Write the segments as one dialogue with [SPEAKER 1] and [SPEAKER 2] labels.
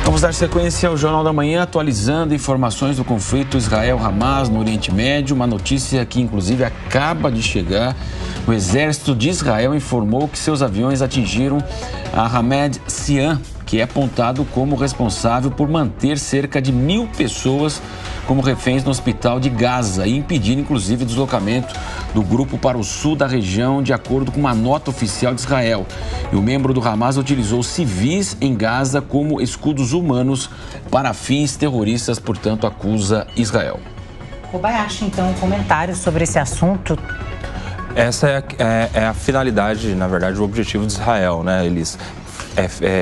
[SPEAKER 1] Vamos dar sequência ao Jornal da Manhã, atualizando informações do conflito Israel-Hamas no Oriente Médio. Uma notícia que, inclusive, acaba de chegar. O exército de Israel informou que seus aviões atingiram a Hamed Sian, que é apontado como responsável por manter cerca de 1.000 pessoas como reféns no hospital de Gaza e impedir, inclusive, o deslocamento do grupo para o sul da região, de acordo com uma nota oficial de Israel. E o membro do Hamas utilizou civis em Gaza como escudos humanos para fins terroristas, portanto, acusa Israel.
[SPEAKER 2] Kobayashi, então, um comentário sobre esse assunto.
[SPEAKER 3] Essa é a finalidade, na verdade, o objetivo de Israel, né? Eles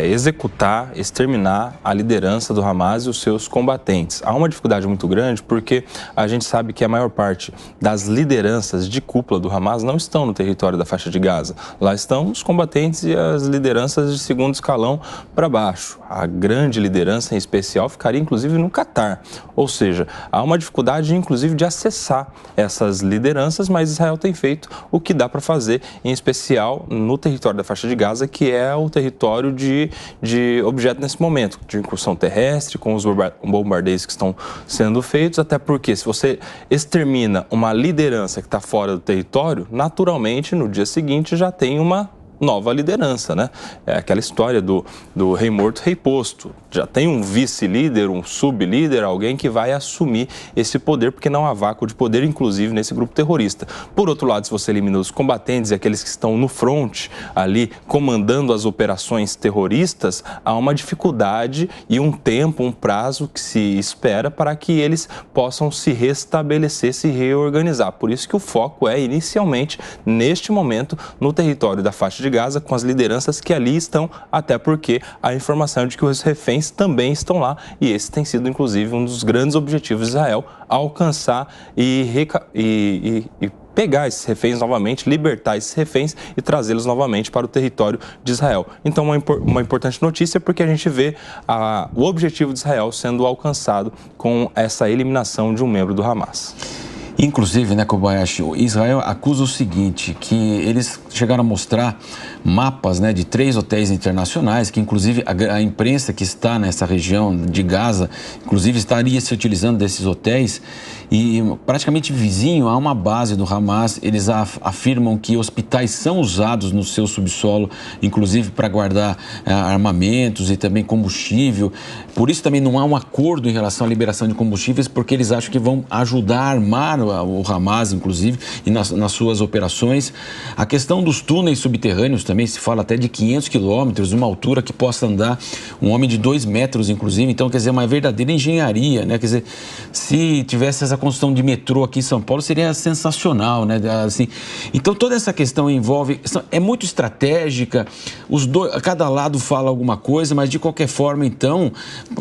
[SPEAKER 3] executar, exterminar a liderança do Hamas e os seus combatentes. Há uma dificuldade muito grande porque a gente sabe que a maior parte das lideranças de cúpula do Hamas não estão no território da faixa de Gaza. Lá estão os combatentes e as lideranças de segundo escalão para baixo. A grande liderança, em especial, ficaria inclusive no Catar. Ou seja, há uma dificuldade, inclusive, de acessar essas lideranças, mas Israel tem feito o que dá para fazer, em especial no território da faixa de Gaza, que é o território de objeto nesse momento, de incursão terrestre, com os bombardeios que estão sendo feitos, até porque se você extermina uma liderança que está fora do território, naturalmente, no dia seguinte, já tem uma nova liderança, né? É aquela história do rei morto, rei posto. Já tem um vice-líder, um sub-líder, alguém que vai assumir esse poder, porque não há vácuo de poder, inclusive, nesse grupo terrorista. Por outro lado, se você elimina os combatentes e aqueles que estão no front, ali, comandando as operações terroristas, há uma dificuldade e um tempo, um prazo que se espera para que eles possam se restabelecer, se reorganizar. Por isso que o foco é, inicialmente, neste momento, no território da faixa de Gaza, com as lideranças que ali estão, até porque a informação de que os reféns também estão lá, e esse tem sido, inclusive, um dos grandes objetivos de Israel, alcançar e pegar esses reféns novamente, libertar esses reféns e trazê-los novamente para o território de Israel. Então, uma importante notícia, porque a gente vê o objetivo de Israel sendo alcançado com essa eliminação de um membro do Hamas.
[SPEAKER 1] Inclusive, né, Kobayashi, Israel acusa o seguinte, que eles chegaram a mostrar mapas, né, de 3 hotéis internacionais, que inclusive a imprensa que está nessa região de Gaza, inclusive estaria se utilizando desses hotéis, e praticamente vizinho a uma base do Hamas. Eles afirmam que hospitais são usados no seu subsolo, inclusive para guardar armamentos e também combustível. Por isso também não há um acordo em relação à liberação de combustíveis, porque eles acham que vão ajudar a armar o Hamas, inclusive, e nas suas operações. A questão dos túneis subterrâneos também, se fala até de 500 quilômetros, uma altura que possa andar um homem de 2 metros, inclusive. Então, quer dizer, uma verdadeira engenharia, né? Quer dizer, se tivesse essa construção de metrô aqui em São Paulo, seria sensacional, né? Assim, então, toda essa questão envolve... É muito estratégica, cada lado fala alguma coisa, mas, de qualquer forma, então,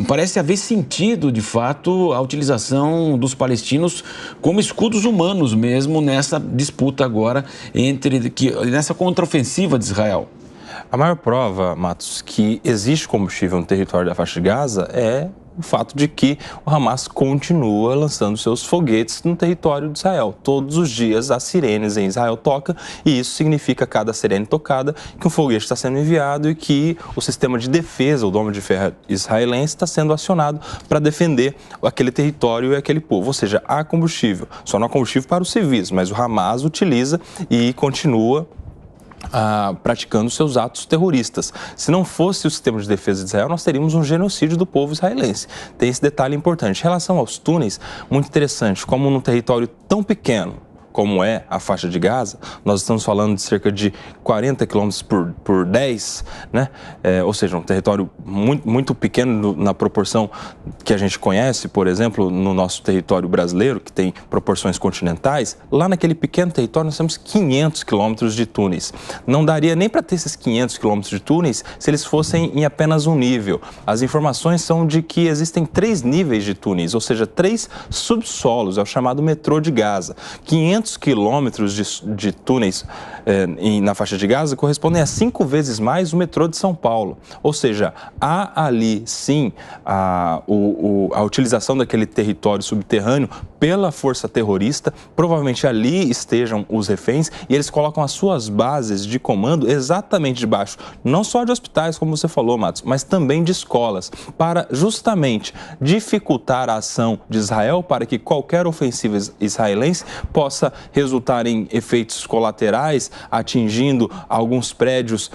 [SPEAKER 1] parece haver sentido, de fato, a utilização dos como escudos humanos mesmo nessa disputa agora nessa contraofensiva de Israel.
[SPEAKER 3] A maior prova, Matos, que existe combustível no território da faixa de Gaza é o fato de que o Hamas continua lançando seus foguetes no território de Israel. Todos os dias as sirenes em Israel tocam, e isso significa, cada sirene tocada, que um foguete está sendo enviado e que o sistema de defesa, o Dome de Ferro israelense, está sendo acionado para defender aquele território e aquele povo. Ou seja, há combustível. Só não há combustível para os civis, mas o Hamas utiliza e continua praticando seus atos terroristas. Se não fosse o sistema de defesa de Israel, nós teríamos um genocídio do povo israelense. Tem esse detalhe importante. Em relação aos túneis, muito interessante, como num território tão pequeno como é a faixa de Gaza, nós estamos falando de cerca de 40 quilômetros por 10, né? Ou seja, um território muito pequeno na proporção que a gente conhece, por exemplo, no nosso território brasileiro, que tem proporções continentais. Lá naquele pequeno território nós temos 500 quilômetros de túneis. Não daria nem para ter esses 500 quilômetros de túneis se eles fossem em apenas um nível. As informações são de que existem 3 níveis de túneis, ou seja, 3 subsolos, é o chamado metrô de Gaza. 500 quilômetros de túneis na faixa de Gaza correspondem a 5 vezes mais o metrô de São Paulo. Ou seja, há ali sim a utilização daquele território subterrâneo pela força terrorista, provavelmente ali estejam os reféns, e eles colocam as suas bases de comando exatamente debaixo, não só de hospitais, como você falou, Matos, mas também de escolas, para justamente dificultar a ação de Israel, para que qualquer ofensiva israelense possa resultar em efeitos colaterais, atingindo alguns prédios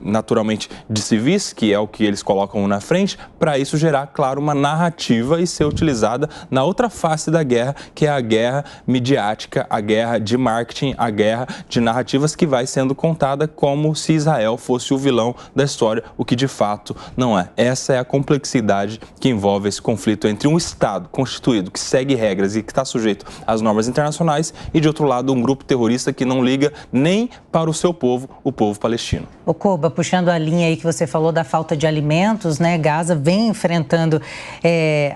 [SPEAKER 3] naturalmente de civis, que é o que eles colocam na frente, para isso gerar, claro, uma narrativa e ser utilizada na outra face da guerra, que é a guerra midiática, a guerra de marketing, a guerra de narrativas que vai sendo contada como se Israel fosse o vilão da história, o que de fato não é. Essa é a complexidade que envolve esse conflito entre um Estado constituído, que segue regras e que está sujeito às normas internacionais, e de outro lado um grupo terrorista que não liga nem para o seu povo, o povo palestino.
[SPEAKER 2] Ô Koba, puxando a linha aí que você falou da falta de alimentos, né? Gaza vem enfrentando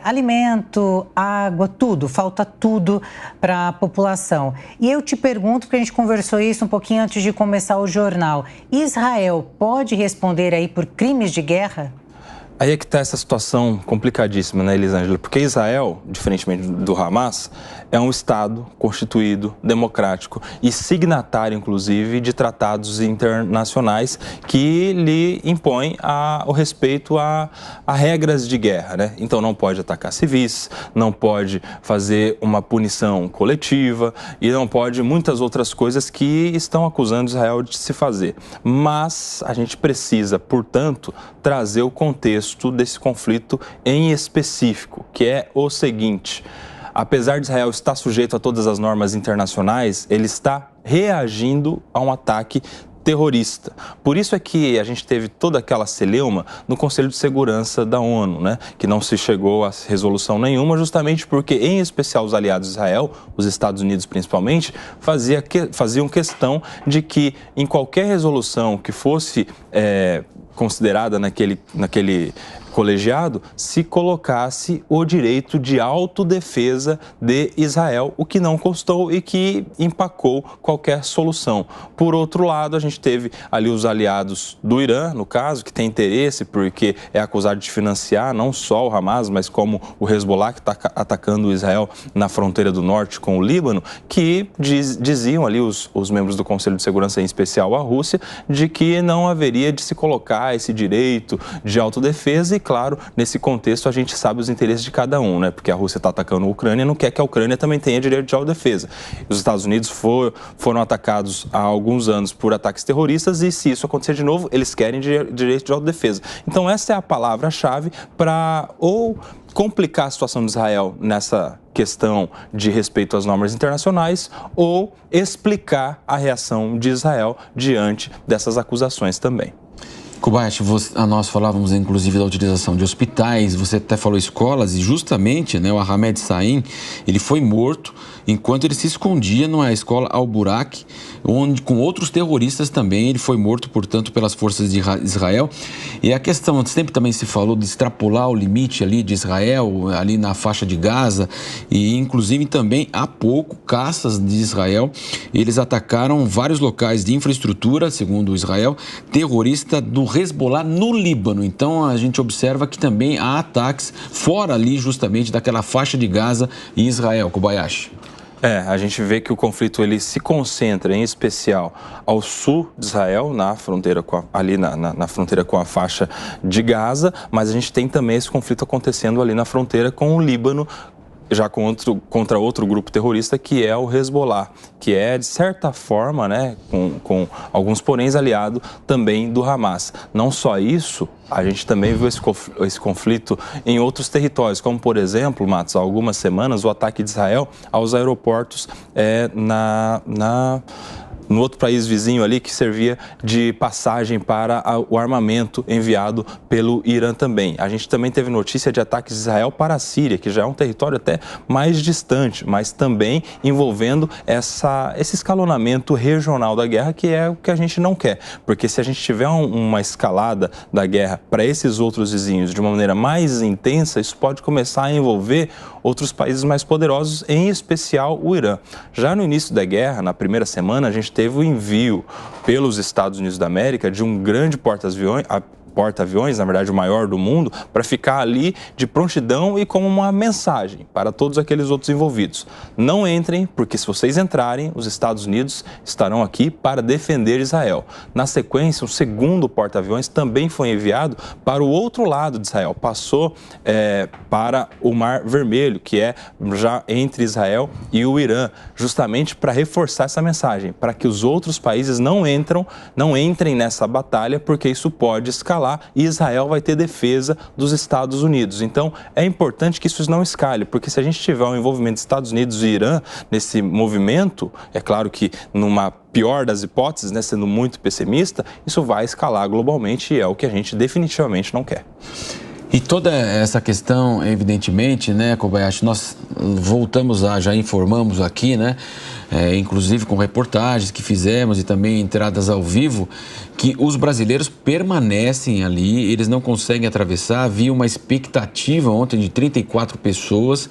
[SPEAKER 2] alimento, água, tudo, falta tudo para a população. E eu te pergunto, porque a gente conversou isso um pouquinho antes de começar o jornal, Israel pode responder aí por crimes de guerra?
[SPEAKER 3] Aí é que está essa situação complicadíssima, né, Elisângela? Porque Israel, diferentemente do Hamas, é um Estado constituído, democrático e signatário, inclusive, de tratados internacionais que lhe impõem o respeito a regras de guerra, né? Então não pode atacar civis, não pode fazer uma punição coletiva e não pode muitas outras coisas que estão acusando Israel de se fazer. Mas a gente precisa, portanto, trazer o contexto desse conflito em específico, que é o seguinte: apesar de Israel estar sujeito a todas as normas internacionais, ele está reagindo a um ataque terrorista. Por isso é que a gente teve toda aquela celeuma no Conselho de Segurança da ONU, né? Que não se chegou a resolução nenhuma, justamente porque, em especial, os aliados de Israel, os Estados Unidos principalmente, faziam questão de que em qualquer resolução que fosse considerada naquele colegiado, se colocasse o direito de autodefesa de Israel, o que não constou e que empacou qualquer solução. Por outro lado, a gente teve ali os aliados do Irã, no caso, que tem interesse porque é acusado de financiar não só o Hamas, mas como o Hezbollah, que está atacando Israel na fronteira do norte com o Líbano, que diziam ali os membros do Conselho de Segurança, em especial a Rússia, de que não haveria de se colocar esse direito de autodefesa. E claro, nesse contexto a gente sabe os interesses de cada um, né? Porque a Rússia está atacando a Ucrânia e não quer que a Ucrânia também tenha direito de autodefesa. Os Estados Unidos foram atacados há alguns anos por ataques terroristas e, se isso acontecer de novo, eles querem direito de autodefesa. Então essa é a palavra-chave para ou complicar a situação de Israel nessa questão de respeito às normas internacionais ou explicar a reação de Israel diante dessas acusações também.
[SPEAKER 1] Kobayashi, nós falávamos inclusive da utilização de hospitais, você até falou escolas, e justamente, né, o Ahmed Sain, ele foi morto enquanto ele se escondia numa escola Al-Burak, onde com outros terroristas também, ele foi morto, portanto, pelas forças de Israel. E a questão, sempre também se falou de extrapolar o limite ali de Israel, ali na faixa de Gaza, e inclusive também há pouco, caças de Israel, eles atacaram vários locais de infraestrutura, segundo Israel, terrorista do Hezbollah no Líbano. Então a gente observa que também há ataques fora ali justamente daquela faixa de Gaza em Israel. Kobayashi.
[SPEAKER 3] A gente vê que o conflito ele se concentra em especial ao sul de Israel, na fronteira na fronteira com a faixa de Gaza, mas a gente tem também esse conflito acontecendo ali na fronteira com o Líbano, já contra outro grupo terrorista, que é o Hezbollah, que é, de certa forma, né, com alguns poréns, aliado também do Hamas. Não só isso, a gente também viu esse conflito em outros territórios, como, por exemplo, Matos, há algumas semanas, o ataque de Israel aos aeroportos no outro país vizinho ali, que servia de passagem para o armamento enviado pelo Irã também. A gente também teve notícia de ataques de Israel para a Síria, que já é um território até mais distante, mas também envolvendo esse escalonamento regional da guerra, que é o que a gente não quer. Porque se a gente tiver uma escalada da guerra para esses outros vizinhos de uma maneira mais intensa, isso pode começar a envolver outros países mais poderosos, em especial o Irã. Já no início da guerra, na primeira semana, a gente teve o envio pelos Estados Unidos da América de um grande porta-aviões, na verdade o maior do mundo, para ficar ali de prontidão e como uma mensagem para todos aqueles outros envolvidos. Não entrem, porque se vocês entrarem, os Estados Unidos estarão aqui para defender Israel. Na sequência, um segundo porta-aviões também foi enviado para o outro lado de Israel, passou para o Mar Vermelho, que é já entre Israel e o Irã, justamente para reforçar essa mensagem, para que os outros países não entrem nessa batalha, porque isso pode escalar e Israel vai ter defesa dos Estados Unidos. Então, é importante que isso não escale, porque se a gente tiver um envolvimento dos Estados Unidos e Irã nesse movimento, é claro que numa pior das hipóteses, né, sendo muito pessimista, isso vai escalar globalmente e é o que a gente definitivamente não quer.
[SPEAKER 1] E toda essa questão, evidentemente, né, Kobayashi, nós já informamos aqui, né, inclusive com reportagens que fizemos e também entradas ao vivo, que os brasileiros permanecem ali, eles não conseguem atravessar. Havia uma expectativa ontem de 34 pessoas,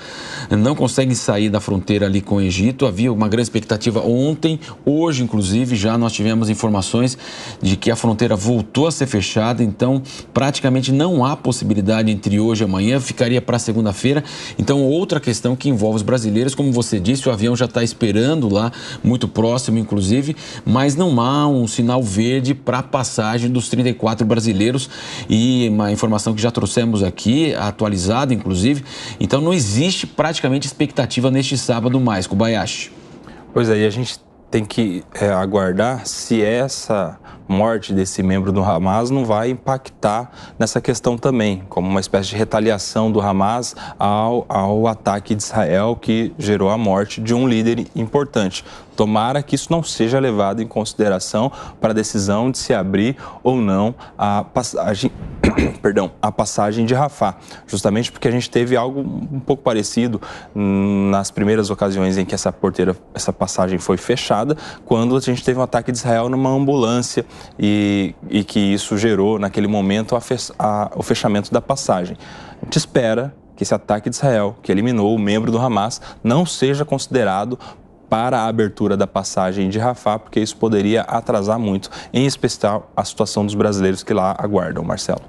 [SPEAKER 1] não conseguem sair da fronteira ali com o Egito. Havia uma grande expectativa ontem, hoje inclusive já nós tivemos informações de que a fronteira voltou a ser fechada, então praticamente não há possibilidade entre hoje e amanhã, ficaria para segunda-feira. Então outra questão que envolve os brasileiros, como você disse, o avião já está esperando lá, muito próximo inclusive, mas não há um sinal verde para a passagem dos 34 brasileiros, e uma informação que já trouxemos aqui, atualizada inclusive, então não existe praticamente expectativa neste sábado mais, Kobayashi.
[SPEAKER 3] Pois é, e a gente tem que aguardar se essa morte desse membro do Hamas não vai impactar nessa questão também, como uma espécie de retaliação do Hamas ao ataque de Israel que gerou a morte de um líder importante. Tomara que isso não seja levado em consideração para a decisão de se abrir ou não a passagem de Rafah, justamente porque a gente teve algo um pouco parecido nas primeiras ocasiões em que essa passagem foi fechada, quando a gente teve um ataque de Israel numa ambulância e que isso gerou, naquele momento, o fechamento da passagem. A gente espera que esse ataque de Israel, que eliminou o membro do Hamas, não seja considerado para a abertura da passagem de Rafah, porque isso poderia atrasar muito, em especial a situação dos brasileiros que lá aguardam, Marcelo.